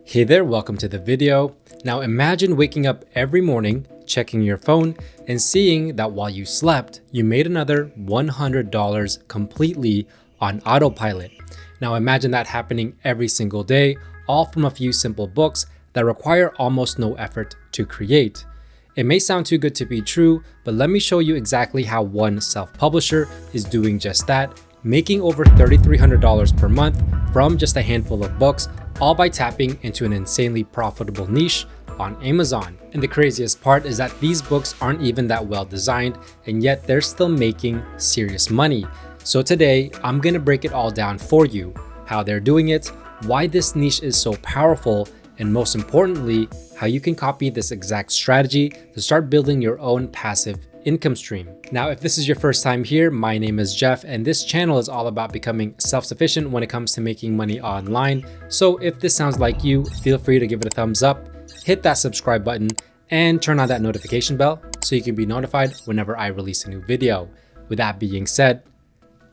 Hey there, welcome to the video. Now imagine waking up every morning, checking your phone, and seeing that while you slept, you made another $100 completely on autopilot. Now imagine that happening every single day, all from a few simple books that require almost no effort to create. It may sound too good to be true, but let me show you exactly how one self-publisher is doing just that, making over $3,300 per month from just a handful of books, all by tapping into an insanely profitable niche on Amazon. And the craziest part is that these books aren't even that well designed, and yet they're still making serious money. So today, I'm gonna break it all down for you, how they're doing it, why this niche is so powerful, and most importantly, how you can copy this exact strategy to start building your own passive income stream. Now, if this is your first time here, my name is Jeff, and this channel is all about becoming self-sufficient when it comes to making money online. So if this sounds like you, feel free to give it a thumbs up, hit that subscribe button, and turn on that notification bell so you can be notified whenever I release a new video. With that being said,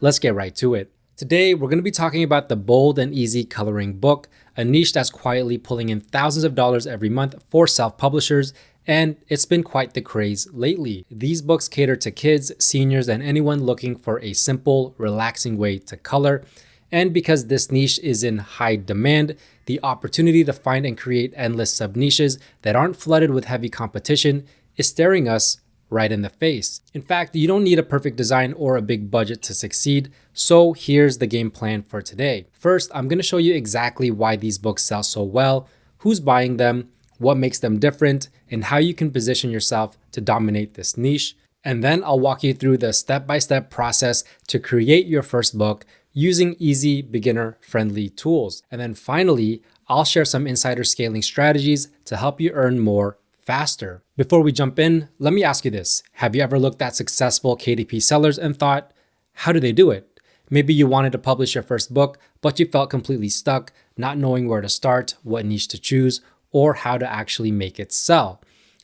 let's get right to it. Today, we're going to be talking about the Bold and Easy Coloring Book, a niche that's quietly pulling in thousands of dollars every month for self-publishers, and it's been quite the craze lately. These books cater to kids, seniors, and anyone looking for a simple, relaxing way to color. And because this niche is in high demand, the opportunity to find and create endless sub-niches that aren't flooded with heavy competition is staring us right in the face. In fact, you don't need a perfect design or a big budget to succeed. So here's the game plan for today. First, I'm going to show you exactly why these books sell so well, who's buying them, what makes them different, and how you can position yourself to dominate this niche. And then I'll walk you through the step-by-step process to create your first book using easy, beginner-friendly tools. And then finally, I'll share some insider scaling strategies to help you earn more faster. Before we jump in, let me ask you this. Have you ever looked at successful KDP sellers and thought, how do they do it? Maybe you wanted to publish your first book, but you felt completely stuck, not knowing where to start, what niche to choose, or how to actually make it sell.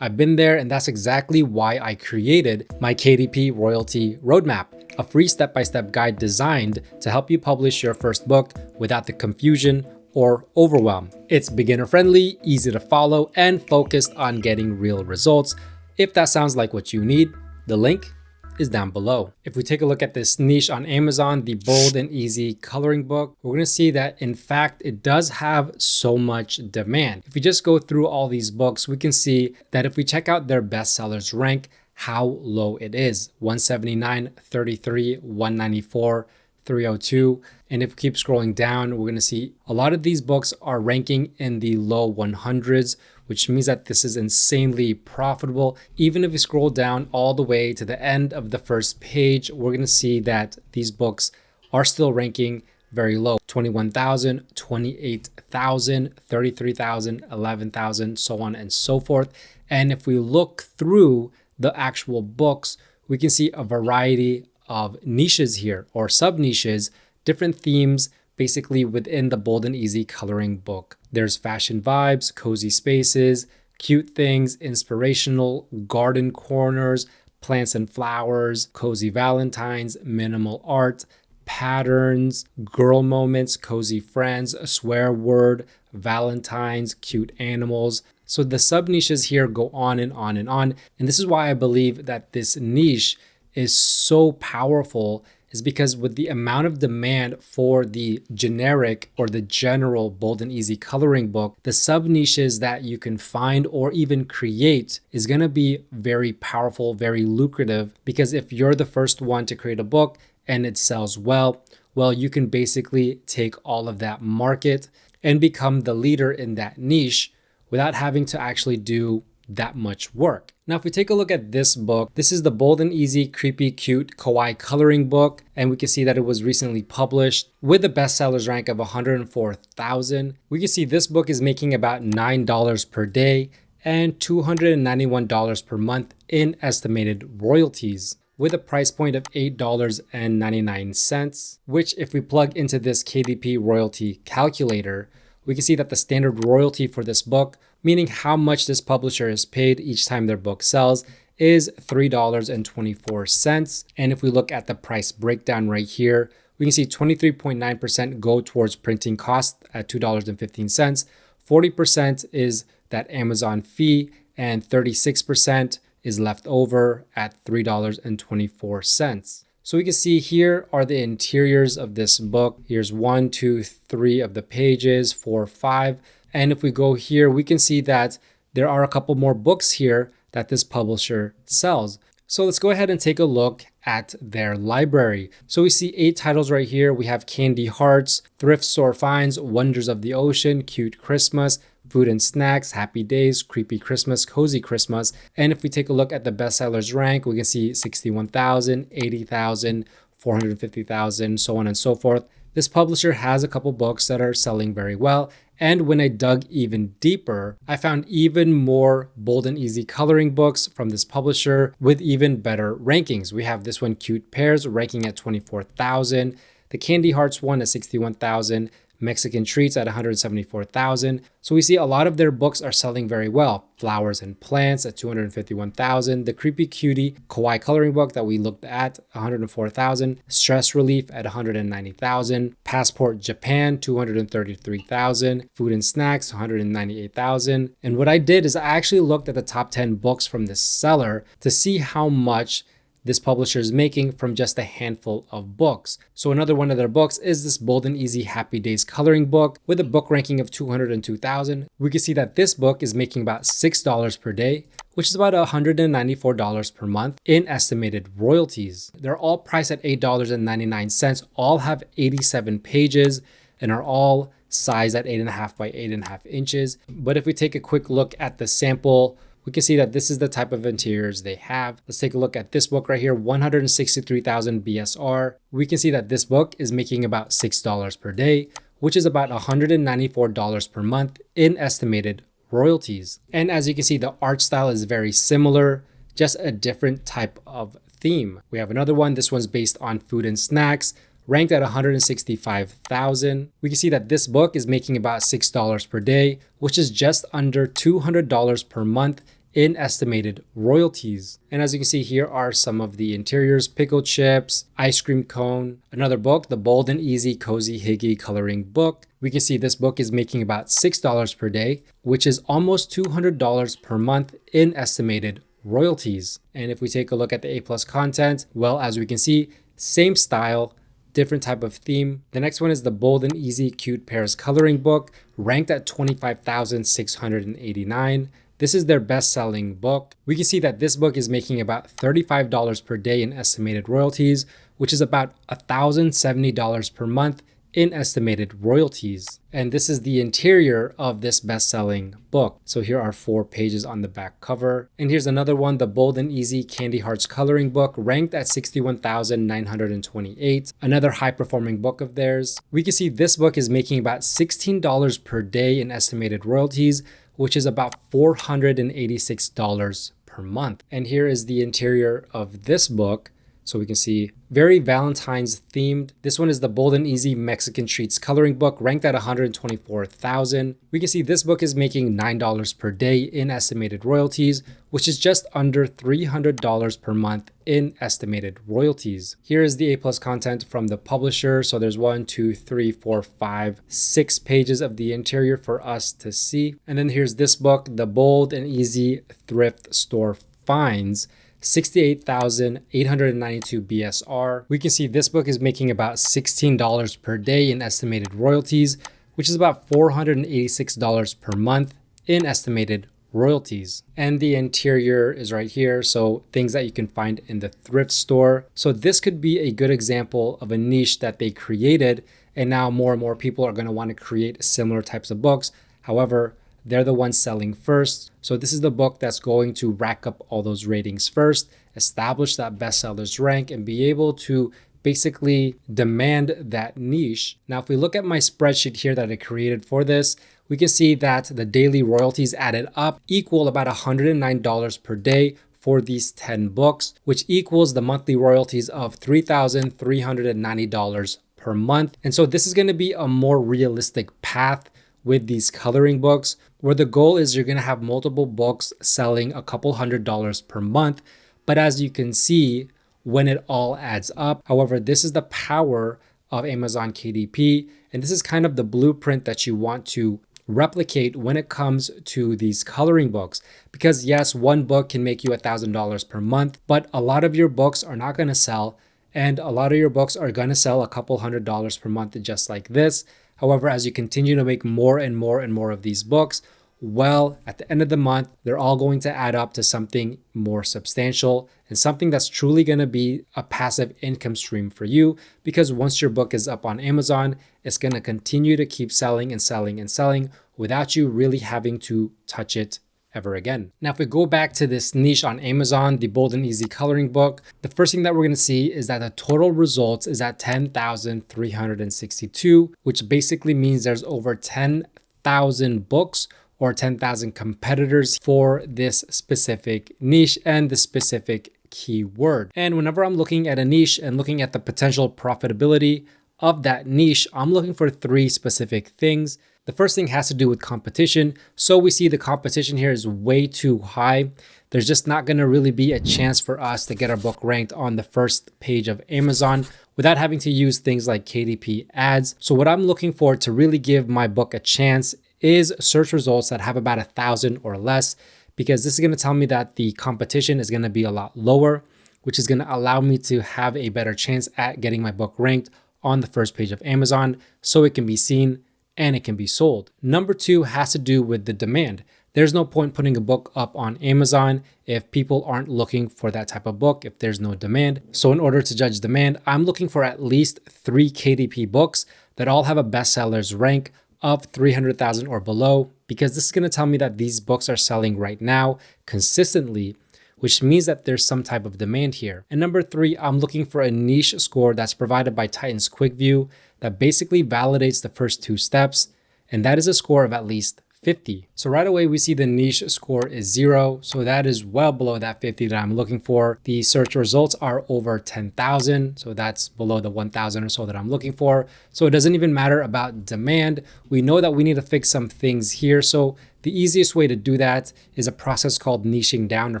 I've been there, and that's exactly why I created my KDP Royalty Roadmap, a free step-by-step guide designed to help you publish your first book without the confusion or overwhelm. It's beginner-friendly, easy to follow, and focused on getting real results. If that sounds like what you need, the link is down below. If we take a look at this niche on Amazon, the Bold and Easy Coloring Book, we're going to see that in fact it does have so much demand. If we just go through all these books, we can see that if we check out their bestsellers rank, how low it is: 179, 33, 194, 302. And if we keep scrolling down, we're going to see a lot of these books are ranking in the low 100s, which means that this is insanely profitable. Even if we scroll down all the way to the end of the first page, we're going to see that these books are still ranking very low: 21,000, 28,000, 33,000, 11,000, so on and so forth. And if we look through the actual books, we can see a variety of niches here, or sub-niches, different themes basically within the Bold and Easy Coloring Book. There's fashion vibes, cozy spaces, cute things, inspirational, garden corners, plants and flowers, cozy valentines, minimal art, patterns, girl moments, cozy friends, a swear word, valentines, cute animals. So the sub-niches here go on and on and on. And this is why I believe that this niche is so powerful, is because with the amount of demand for the generic or the general Bold and Easy Coloring Book, the sub-niches that you can find or even create is going to be very powerful, very lucrative, because if you're the first one to create a book and it sells well, you can basically take all of that market and become the leader in that niche without having to actually do that much work. Now, if we take a look at this book, this is the Bold and Easy Creepy Cute Kawaii Coloring Book, and we can see that it was recently published with a bestsellers rank of 104,000. We can see this book is making about $9 per day and $291 per month in estimated royalties, with a price point of $8.99, which if we plug into this KDP royalty calculator, we can see that the standard royalty for this book, meaning how much this publisher is paid each time their book sells, is $3.24. And if we look at the price breakdown right here, we can see 23.9% go towards printing costs at $2.15, 40% is that Amazon fee, and 36% is left over at $3.24. So we can see here are the interiors of this book. Here's 1, 2, 3 of the pages, 4, 5. And if we go here, we can see that there are a couple more books here that this publisher sells. So let's go ahead and take a look at their library. So we see 8 titles right here. We have Candy Hearts, Thrift Store Finds, Wonders of the Ocean, Cute Christmas, Food and Snacks, Happy Days, Creepy Christmas, Cozy Christmas. And if we take a look at the bestsellers rank, we can see 61,000, 80,000, 450,000, so on and so forth. This publisher has a couple books that are selling very well. And when I dug even deeper, I found even more bold and easy coloring books from this publisher with even better rankings. We have this one, Cute Pears, ranking at 24,000. The Candy Hearts one at 61,000. Mexican Treats at 174,000. So we see a lot of their books are selling very well. Flowers and Plants at 251,000. The Creepy Cutie Kawaii coloring book that we looked at, 104,000. Stress Relief at 190,000. Passport Japan, 233,000. Food and Snacks, 198,000. And what I did is I actually looked at the top 10 books from this seller to see how much this publisher is making from just a handful of books. So another one of their books is this Bold and Easy Happy Days coloring book with a book ranking of 202,000. We can see that this book is making about $6 per day, which is about $194 per month in estimated royalties. They're all priced at $8.99, all have 87 pages, and are all sized at 8.5 by 8.5 inches. But if we take a quick look at the sample, we can see that this is the type of interiors they have. Let's take a look at this book right here, 163,000 BSR. We can see that this book is making about $6 per day, which is about $194 per month in estimated royalties. And as you can see, the art style is very similar, just a different type of theme. We have another one. This one's based on Food and Snacks, ranked at 165,000. We can see that this book is making about $6 per day, which is just under $200 per month in estimated royalties. And as you can see, here are some of the interiors: pickle chips, ice cream cone. Another book, the Bold and Easy Cozy Higgy coloring book. We can see this book is making about $6 per day, which is almost $200 per month in estimated royalties. And if we take a look at the A+ content, well, as we can see, same style, different type of theme. The next one is the Bold and Easy Cute Pears coloring book, ranked at 25,689. This is their best-selling book. We can see that this book is making about $35 per day in estimated royalties, which is about $1,070 per month in estimated royalties. And this is the interior of this best-selling book. So here are 4 pages on the back cover. And here's another one, the Bold and Easy Candy Hearts coloring book, ranked at 61,928. Another high-performing book of theirs. We can see this book is making about $16 per day in estimated royalties, which is about $486 per month. And here is the interior of this book. So we can see very Valentine's themed. This one is the Bold and Easy Mexican Treats coloring book, ranked at 124,000. We can see this book is making $9 per day in estimated royalties, which is just under $300 per month in estimated royalties. Here is the A+ content from the publisher. So there's 1, 2, 3, 4, 5, 6 pages of the interior for us to see. And then here's this book, the Bold and Easy Thrift Store Finds, 68,892 BSR. We can see this book is making about $16 per day in estimated royalties, which is about $486 per month in estimated royalties. And the interior is right here. So things that you can find in the thrift store. So this could be a good example of a niche that they created. And now more and more people are going to want to create similar types of books. However, they're the ones selling first. So this is the book that's going to rack up all those ratings first, establish that bestsellers rank, and be able to basically demand that niche. Now, if we look at my spreadsheet here that I created for this, we can see that the daily royalties added up equal about $109 per day for these 10 books, which equals the monthly royalties of $3,390 per month. And so this is going to be a more realistic path with these coloring books, where the goal is you're going to have multiple books selling a couple $100s per month. But as you can see, when it all adds up, however, this is the power of Amazon KDP. And this is kind of the blueprint that you want to replicate when it comes to these coloring books. Because yes, one book can make you $1,000 per month, but a lot of your books are not going to sell, and a lot of your books are going to sell a couple $100s per month just like this. However, as you continue to make more and more and more of these books, well, at the end of the month, they're all going to add up to something more substantial and something that's truly going to be a passive income stream for you, because once your book is up on Amazon, it's going to continue to keep selling and selling and selling without you really having to touch it ever again. Now, if we go back to this niche on Amazon, the Bold and Easy coloring book, the first thing that we're going to see is that the total results is at 10,362, which basically means there's over 10,000 books or 10,000 competitors for this specific niche and the specific keyword. And whenever I'm looking at a niche and looking at the potential profitability of that niche, I'm looking for three specific things. The first thing has to do with competition. So we see the competition here is way too high. There's just not going to really be a chance for us to get our book ranked on the first page of Amazon without having to use things like KDP ads. So what I'm looking for to really give my book a chance is search results that have about 1,000 or less, because this is going to tell me that the competition is going to be a lot lower, which is going to allow me to have a better chance at getting my book ranked on the first page of Amazon so it can be seen and it can be sold. Number two has to do with the demand. There's no point putting a book up on Amazon if people aren't looking for that type of book, if there's no demand. So in order to judge demand, I'm looking for at least 3 KDP books that all have a bestsellers rank of 300,000 or below, because this is going to tell me that these books are selling right now consistently, which means that there's some type of demand here. And number three, I'm looking for a niche score that's provided by Titan's Quick View that basically validates the first 2 steps, and that is a score of at least 50. So right away, we see the niche score is 0. So that is well below that 50 that I'm looking for. The search results are over 10,000. So that's below the 1,000 or so that I'm looking for. So it doesn't even matter about demand. We know that we need to fix some things here. So the easiest way to do that is a process called niching down or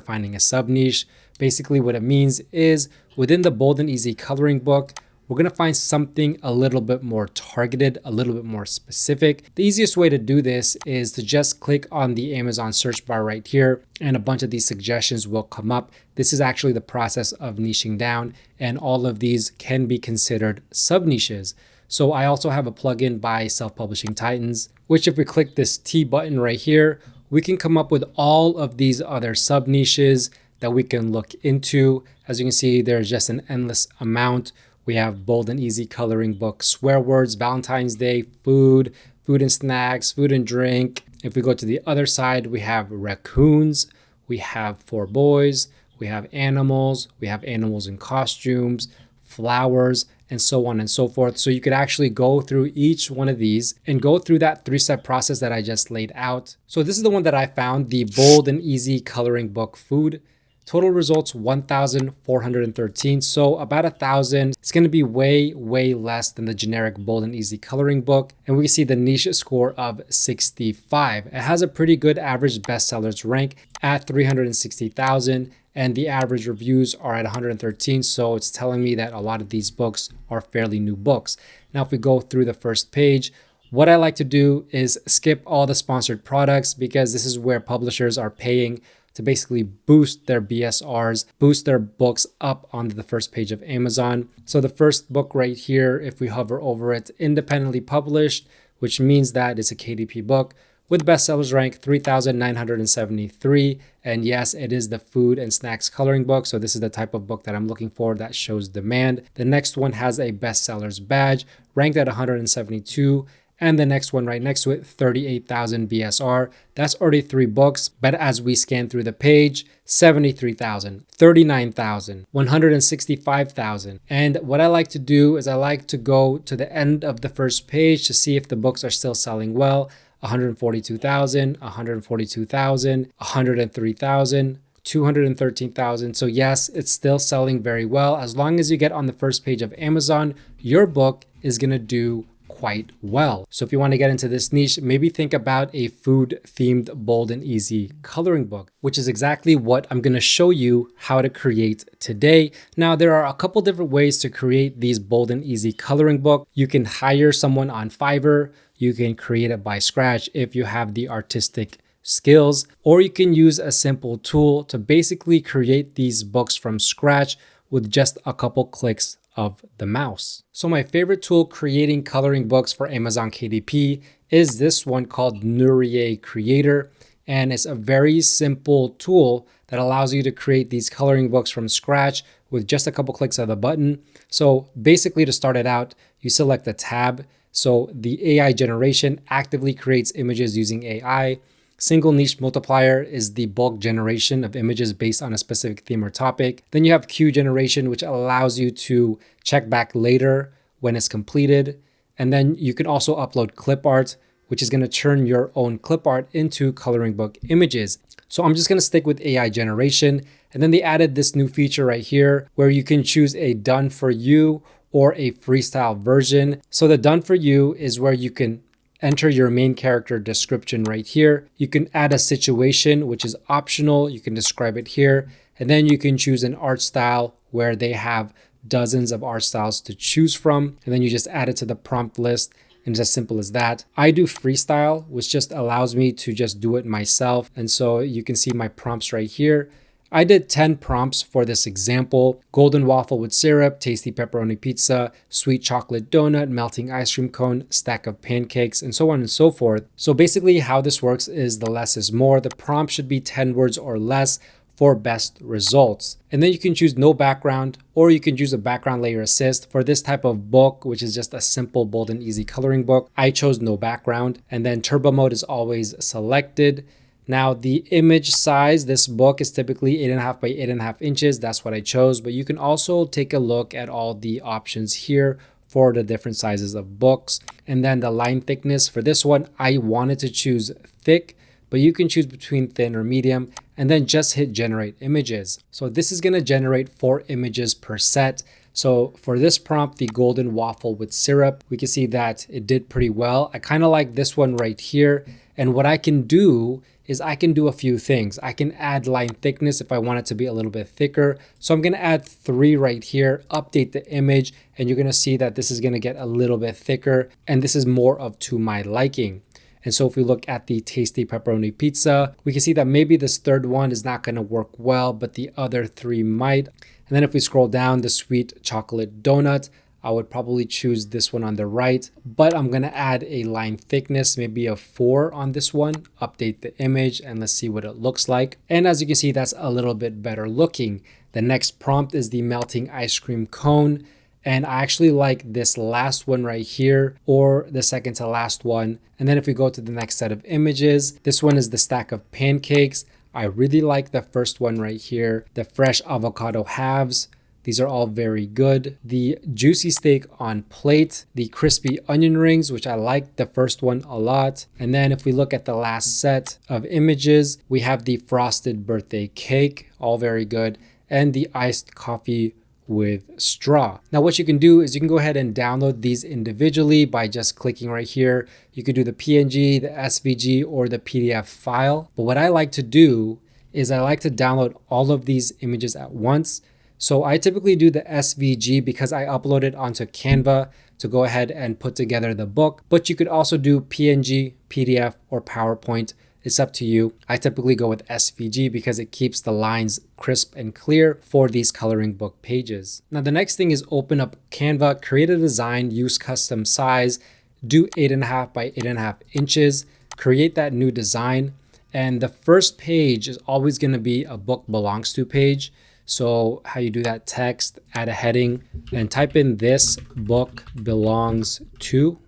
finding a sub niche. Basically what it means is within the Bold and Easy coloring book, we're going to find something a little bit more targeted, a little bit more specific. The easiest way to do this is to just click on the Amazon search bar right here, and a bunch of these suggestions will come up. This is actually the process of niching down, and all of these can be considered sub niches. So I also have a plugin by Self-Publishing Titans, which if we click this T button right here, we can come up with all of these other sub niches that we can look into. As you can see, there's just an endless amount. We have Bold and Easy coloring book, swear words, Valentine's Day, food and snacks, food and drink. If we go to the other side, we have raccoons, we have for boys, we have animals in costumes, flowers, and so on and so forth. So you could actually go through each one of these and go through that 3-step process that I just laid out. So this is the one that I found, the Bold and Easy coloring book food. Total results 1,413, so about 1,000. It's going to be way less than the generic Bold and Easy coloring book. And we see the niche score of 65. It has a pretty good average bestsellers rank at 360,000, and the average reviews are at 113. So it's telling me that a lot of these books are fairly new books. Now, if we go through the first page, what I like to do is skip all the sponsored products, because this is where publishers are paying to basically boost their BSRs, boost their books up onto the first page of Amazon. So the first book right here, if we hover over it, independently published, which means that it's a KDP book with bestsellers rank 3,973. And yes, it is the food and snacks coloring book. So this is the type of book that I'm looking for that shows demand. The next one has a bestsellers badge ranked at 172. And the next one right next to it, 38,000 BSR. That's already 3 books. But as we scan through the page, 73,000, 39,000, 165,000. And what I like to do is I like to go to the end of the first page to see if the books are still selling well. 142,000, 142,000, 103,000. 213,000. So yes, it's still selling very well. As long as you get on the first page of Amazon, your book is going to do quite well. So if you want to get into this niche, maybe think about a food themed bold and easy coloring book, which is exactly what I'm going to show you how to create today. Now, there are a couple different ways to create these bold and easy coloring book. You can hire someone on Fiverr. You can create it by scratch if you have the artistic skills, or you can use a simple tool to basically create these books from scratch with just a couple clicks of the mouse. So my favorite tool creating coloring books for Amazon KDP is this one called Nourier Creator. And it's a very simple tool that allows you to create these coloring books from scratch with just a couple clicks of the button. So basically, to start it out, you select a tab. So the AI generation actively creates images using AI. Single niche multiplier is the bulk generation of images based on a specific theme or topic. Then you have queue generation, which allows you to check back later when it's completed. And then you can also upload clip art, which is going to turn your own clip art into coloring book images. So I'm just going to stick with AI generation. And then they added this new feature right here where you can choose a done for you or a freestyle version. So the done for you is where you can enter your main character description right here. You can add a situation, which is optional. You can describe it here. And then you can choose an art style where they have dozens of art styles to choose from. And then you just add it to the prompt list. And it's as simple as that. I do freestyle, which just allows me to just do it myself. And so you can see my prompts right here. I did 10 prompts for this example: golden waffle with syrup, tasty pepperoni pizza, sweet chocolate donut, melting ice cream cone, stack of pancakes, and so on and so forth. So basically how this works is the less is more. The prompt should be 10 words or less for best results. And then you can choose no background, or you can choose a background layer assist. For this type of book, which is just a simple bold and easy coloring book, I chose no background. And then turbo mode is always selected. Now the image size, this book is typically 8.5 by 8.5 inches. That's what I chose, but you can also take a look at all the options here for the different sizes of books. And then the line thickness for this one, I wanted to choose thick, but you can choose between thin or medium, and then just hit generate images. So this is going to generate 4 images per set. So for this prompt, the golden waffle with syrup, we can see that it did pretty well. I kind of like this one right here. And what I can do is I can do a few things. I can add line thickness if I want it to be a little bit thicker. So I'm going to add 3 right here, update the image, and you're going to see that this is going to get a little bit thicker, and this is more of to my liking. And so if we look at the tasty pepperoni pizza, we can see that maybe this third one is not going to work well, but the other 3 might. And then if we scroll down, the sweet chocolate donut, I would probably choose this one on the right, but I'm going to add a line thickness, maybe a 4 on this one, update the image, and let's see what it looks like. And as you can see, that's a little bit better looking. The next prompt is the melting ice cream cone. And I actually like this last one right here, or the second to last one. And then if we go to the next set of images, this one is the stack of pancakes. I really like the first one right here, the fresh avocado halves. These are all very good. The juicy steak on plate, the crispy onion rings, which I like the first one a lot. And then if we look at the last set of images, we have the frosted birthday cake, all very good, and the iced coffee with straw. Now what you can do is you can go ahead and download these individually by just clicking right here. You could do the PNG, the SVG, or the PDF file. But what I like to do is I like to download all of these images at once. So I typically do the SVG because I upload it onto Canva to go ahead and put together the book. But you could also do PNG, PDF, or PowerPoint. It's up to you. I typically go with SVG because it keeps the lines crisp and clear for these coloring book pages. Now the next thing is open up Canva, create a design, use custom size, do 8.5 by 8.5 inches, create that new design. And the first page is always going to be a book belongs to page. So how you do that, text, add a heading, and type in this book belongs to,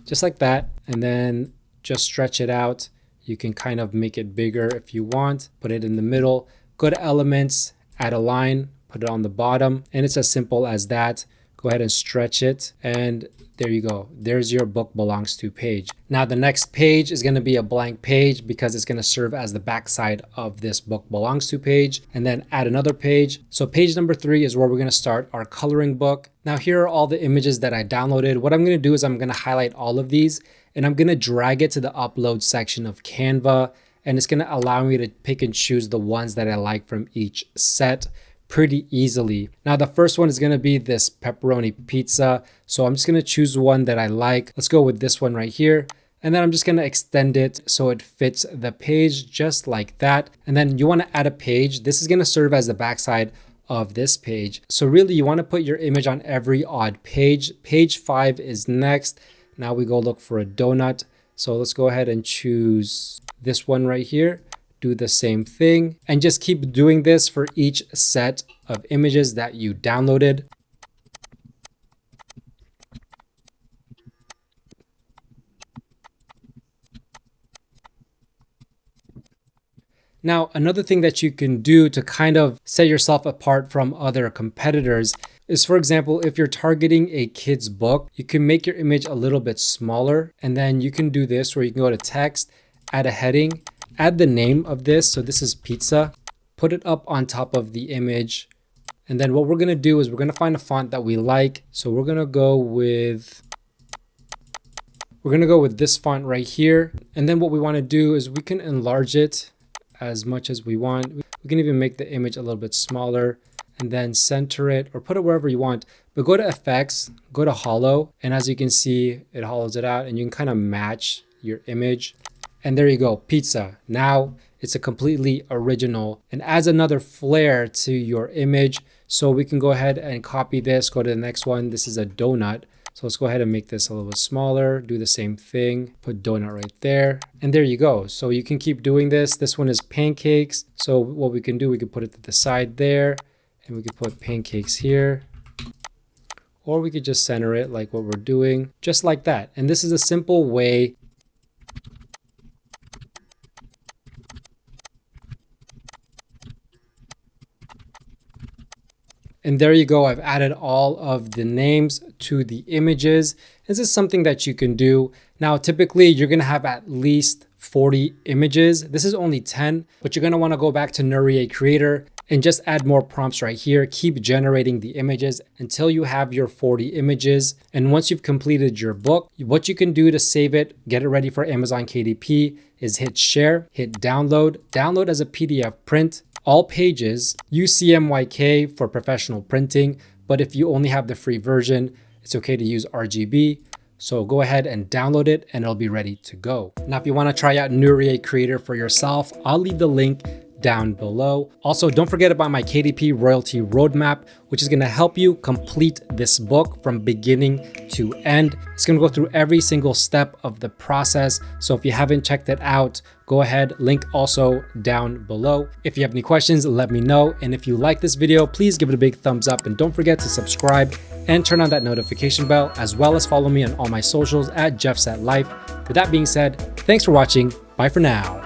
just like that. And then just stretch it out. You can kind of make it bigger if you want, put it in the middle, go to elements, add a line, put it on the bottom. And it's as simple as that. Go ahead and stretch it. And there you go. There's your book belongs to page. Now the next page is going to be a blank page because it's going to serve as the backside of this book belongs to page, and then add another page. So page number 3 is where we're going to start our coloring book. Now here are all the images that I downloaded. What I'm gonna do is I'm gonna highlight all of these and I'm gonna drag it to the upload section of Canva, and it's gonna allow me to pick and choose the ones that I like from each set pretty easily. Now the first one is gonna be this pepperoni pizza. So I'm just gonna choose one that I like. Let's go with this one right here. And then I'm just gonna extend it so it fits the page just like that. And then you wanna add a page. This is gonna serve as the backside of this page. So really you wanna put your image on every odd page. Page 5 is next. Now we go look for a donut. So let's go ahead and choose this one right here. Do the same thing and just keep doing this for each set of images that you downloaded. Now, another thing that you can do to kind of set yourself apart from other competitors is, for example, if you're targeting a kid's book, you can make your image a little bit smaller, and then you can do this where you can go to text, add a heading, add the name of this. So this is pizza, put it up on top of the image. And then what we're gonna do is we're gonna find a font that we like. So we're gonna go with this font right here. And then what we wanna do is we can enlarge it as much as we want. We can even make the image a little bit smaller and then center it or put it wherever you want. But go to effects, go to hollow. And as you can see, it hollows it out and you can kind of match your image. And there you go, pizza. Now it's a completely original and adds another flair to your image. So we can go ahead and copy this, go to the next one. This is a donut. So let's go ahead and make this a little bit smaller, do the same thing, put donut right there. And there you go. So you can keep doing this. This one is pancakes. So what we can do, we can put it to the side there and we could put pancakes here. Or we could just center it like what we're doing, just like that. And this is a simple way And there you go. I've added all of the names to the images. This is something that you can do. Now, typically you're going to have at least 40 images. This is only 10, but you're going to want to go back to Nurier Creator and just add more prompts right here. Keep generating the images until you have your 40 images. And once you've completed your book, what you can do to save it, get it ready for Amazon KDP is hit share, hit download, download as a PDF print. All pages, use CMYK for professional printing, but if you only have the free version, it's okay to use RGB. So go ahead and download it and it'll be ready to go. Now, if you want to try out Nurier Creator for yourself, I'll leave the link down below. Also, don't forget about my KDP royalty roadmap, which is going to help you complete this book from beginning to end. It's going to go through every single step of the process. So if you haven't checked it out, go ahead, link also down below. If you have any questions, let me know. And if you like this video, please give it a big thumbs up and don't forget to subscribe and turn on that notification bell, as well as follow me on all my socials at JeffsAtLife. With that being said, thanks for watching. Bye for now.